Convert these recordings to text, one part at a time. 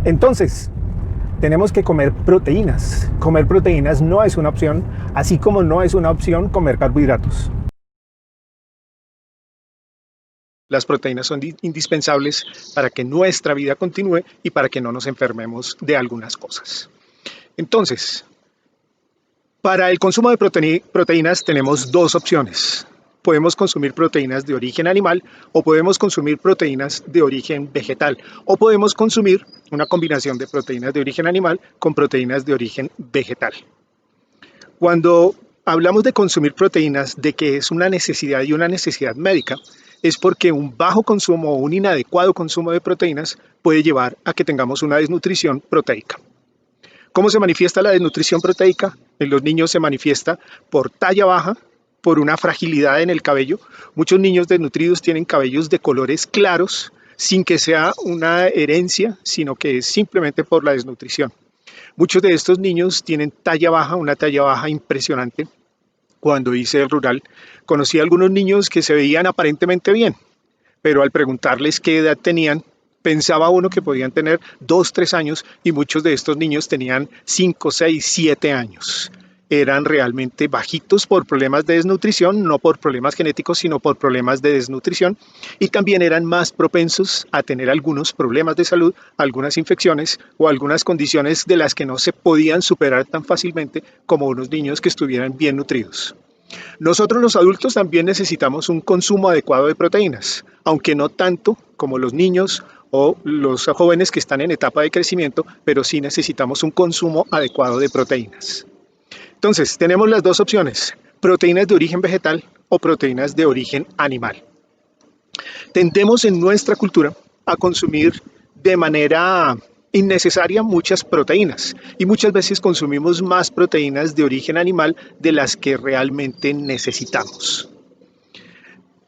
Entonces, tenemos que comer proteínas. Comer proteínas no es una opción, así como no es una opción comer carbohidratos. Las proteínas son indispensables para que nuestra vida continúe y para que no nos enfermemos de algunas cosas. Entonces, para el consumo de proteínas tenemos dos opciones. Podemos consumir proteínas de origen animal o podemos consumir proteínas de origen vegetal o podemos consumir una combinación de proteínas de origen animal con proteínas de origen vegetal. Cuando hablamos de consumir proteínas, de que es una necesidad y una necesidad médica, es porque un bajo consumo o un inadecuado consumo de proteínas puede llevar a que tengamos una desnutrición proteica. ¿Cómo se manifiesta la desnutrición proteica? En los niños se manifiesta por talla baja, por una fragilidad en el cabello. Muchos niños desnutridos tienen cabellos de colores claros, sin que sea una herencia, sino que es simplemente por la desnutrición. Muchos de estos niños tienen talla baja, una talla baja impresionante. Cuando hice el rural, conocí a algunos niños que se veían aparentemente bien, pero al preguntarles qué edad tenían, pensaba uno que podían tener 2, 3 años y muchos de estos niños tenían 5, 6, 7 años. Eran realmente bajitos por problemas de desnutrición, no por problemas genéticos, sino por problemas de desnutrición, y también eran más propensos a tener algunos problemas de salud, algunas infecciones o algunas condiciones de las que no se podían superar tan fácilmente como unos niños que estuvieran bien nutridos. Nosotros los adultos también necesitamos un consumo adecuado de proteínas, aunque no tanto como los niños o los jóvenes que están en etapa de crecimiento, pero sí necesitamos un consumo adecuado de proteínas. Entonces, tenemos las dos opciones, proteínas de origen vegetal o proteínas de origen animal. Tendemos en nuestra cultura a consumir de manera innecesaria muchas proteínas y muchas veces consumimos más proteínas de origen animal de las que realmente necesitamos.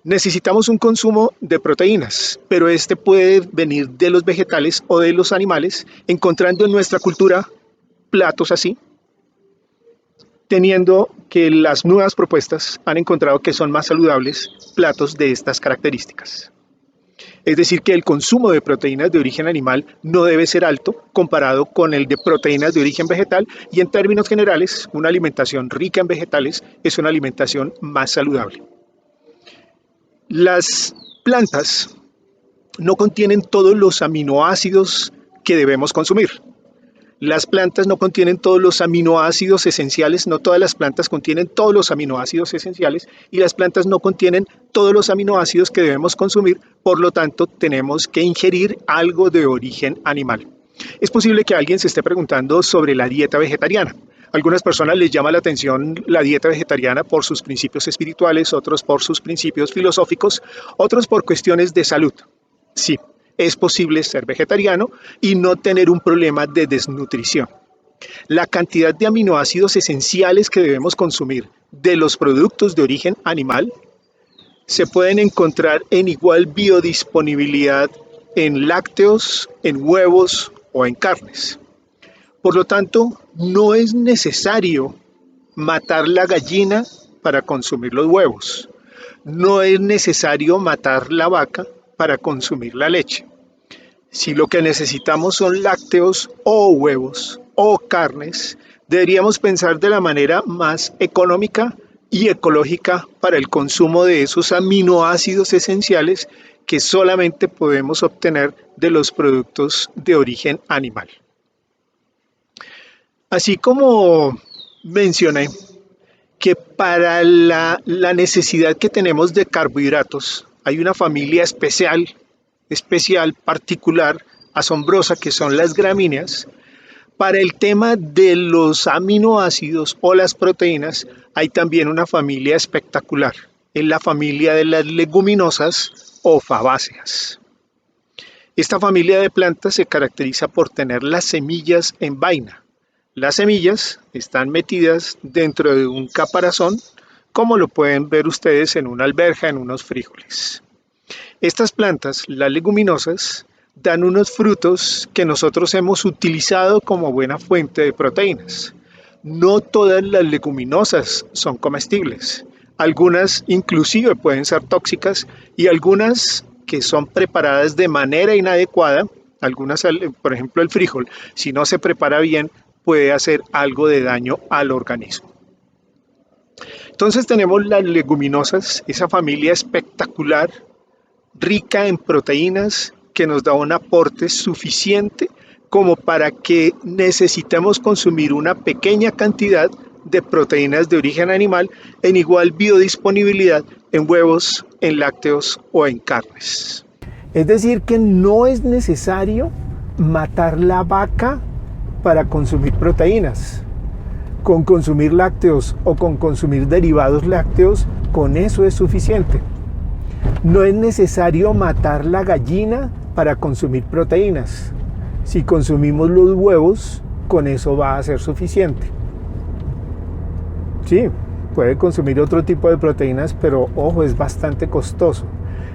Necesitamos un consumo de proteínas, pero este puede venir de los vegetales o de los animales, encontrando en nuestra cultura platos así, teniendo que las nuevas propuestas han encontrado que son más saludables platos de estas características. Es decir, que el consumo de proteínas de origen animal no debe ser alto comparado con el de proteínas de origen vegetal y en términos generales, una alimentación rica en vegetales es una alimentación más saludable. Las plantas no contienen todos los aminoácidos que debemos consumir. Las plantas no contienen todos los aminoácidos esenciales, no todas las plantas contienen todos los aminoácidos esenciales y las plantas no contienen todos los aminoácidos que debemos consumir, por lo tanto tenemos que ingerir algo de origen animal. Es posible que alguien se esté preguntando sobre la dieta vegetariana. Algunas personas les llama la atención la dieta vegetariana por sus principios espirituales, otros por sus principios filosóficos, otros por cuestiones de salud. Sí. Es posible ser vegetariano y no tener un problema de desnutrición. La cantidad de aminoácidos esenciales que debemos consumir de los productos de origen animal se pueden encontrar en igual biodisponibilidad en lácteos, en huevos o en carnes. Por lo tanto, no es necesario matar la gallina para consumir los huevos. No es necesario matar la vaca para consumir la leche. Si lo que necesitamos son lácteos o huevos o carnes, deberíamos pensar de la manera más económica y ecológica para el consumo de esos aminoácidos esenciales que solamente podemos obtener de los productos de origen animal. Así como mencioné que para la necesidad que tenemos de carbohidratos, hay una familia especial, particular, asombrosa, que son las gramíneas. Para el tema de los aminoácidos o las proteínas, hay también una familia espectacular, en la familia de las leguminosas o fabáceas. Esta familia de plantas se caracteriza por tener las semillas en vaina. Las semillas están metidas dentro de un caparazón, como lo pueden ver ustedes en una alberja, en unos frijoles. Estas plantas, las leguminosas, dan unos frutos que nosotros hemos utilizado como buena fuente de proteínas. No todas las leguminosas son comestibles. Algunas inclusive pueden ser tóxicas y algunas que son preparadas de manera inadecuada, por ejemplo el frijol, si no se prepara bien, puede hacer algo de daño al organismo. Entonces tenemos las leguminosas, esa familia espectacular, rica en proteínas, que nos da un aporte suficiente como para que necesitemos consumir una pequeña cantidad de proteínas de origen animal en igual biodisponibilidad en huevos, en lácteos o en carnes. Es decir, que no es necesario matar la vaca para consumir proteínas. Con consumir lácteos o con consumir derivados lácteos, con eso es suficiente. No es necesario matar la gallina para consumir proteínas. Si consumimos los huevos, con eso va a ser suficiente. Sí, puede consumir otro tipo de proteínas, pero ojo, es bastante costoso.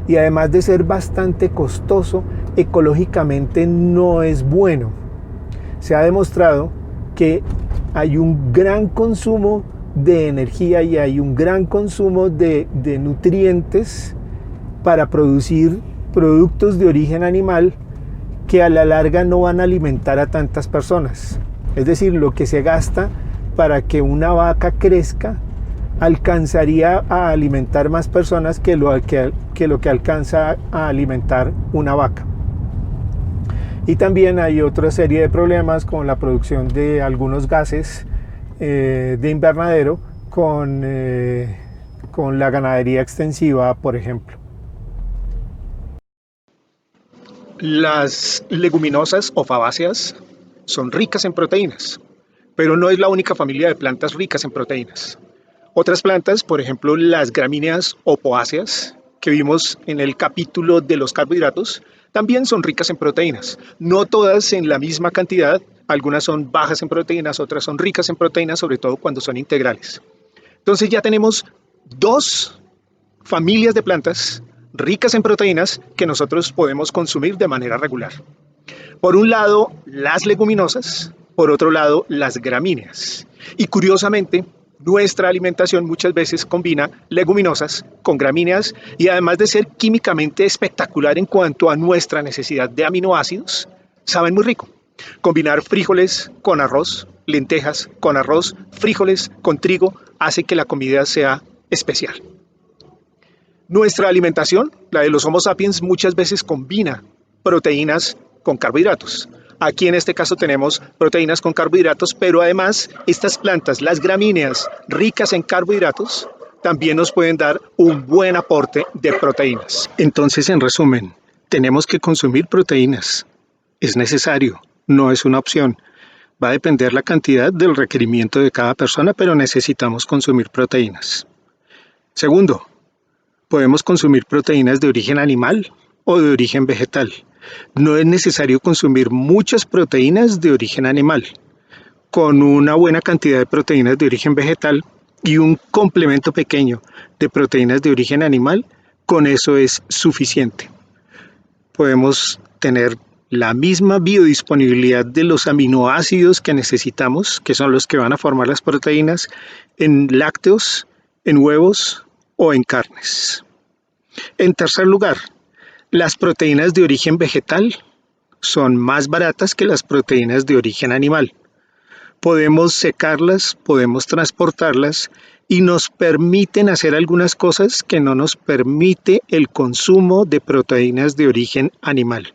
Y además de ser bastante costoso, ecológicamente no es bueno. Se ha demostrado que hay un gran consumo de energía y hay un gran consumo de nutrientes para producir productos de origen animal que a la larga no van a alimentar a tantas personas. Es decir, lo que se gasta para que una vaca crezca alcanzaría a alimentar más personas que lo que alcanza a alimentar una vaca. Y también hay otra serie de problemas con la producción de algunos gases de invernadero con la ganadería extensiva, por ejemplo. Las leguminosas o fabáceas son ricas en proteínas, pero no es la única familia de plantas ricas en proteínas. Otras plantas, por ejemplo las gramíneas o poáceas, que vimos en el capítulo de los carbohidratos, también son ricas en proteínas. No todas en la misma cantidad, algunas son bajas en proteínas, otras son ricas en proteínas, sobre todo cuando son integrales. Entonces ya tenemos dos familias de plantas ricas en proteínas que nosotros podemos consumir de manera regular. Por un lado, las leguminosas, por otro lado, las gramíneas. Y curiosamente, nuestra alimentación muchas veces combina leguminosas con gramíneas y además de ser químicamente espectacular en cuanto a nuestra necesidad de aminoácidos, saben muy rico. Combinar frijoles con arroz, lentejas con arroz, frijoles con trigo, hace que la comida sea especial. Nuestra alimentación, la de los Homo sapiens, muchas veces combina proteínas con carbohidratos. Aquí en este caso tenemos proteínas con carbohidratos, pero además estas plantas, las gramíneas ricas en carbohidratos, también nos pueden dar un buen aporte de proteínas. Entonces, en resumen, tenemos que consumir proteínas. Es necesario, no es una opción. Va a depender la cantidad del requerimiento de cada persona, pero necesitamos consumir proteínas. Segundo, podemos consumir proteínas de origen animal o de origen vegetal. No es necesario consumir muchas proteínas de origen animal. Con una buena cantidad de proteínas de origen vegetal y un complemento pequeño de proteínas de origen animal, con eso es suficiente. Podemos tener la misma biodisponibilidad de los aminoácidos que necesitamos, que son los que van a formar las proteínas, en lácteos, en huevos o en carnes. En tercer lugar, las proteínas de origen vegetal son más baratas que las proteínas de origen animal. Podemos secarlas, podemos transportarlas y nos permiten hacer algunas cosas que no nos permite el consumo de proteínas de origen animal.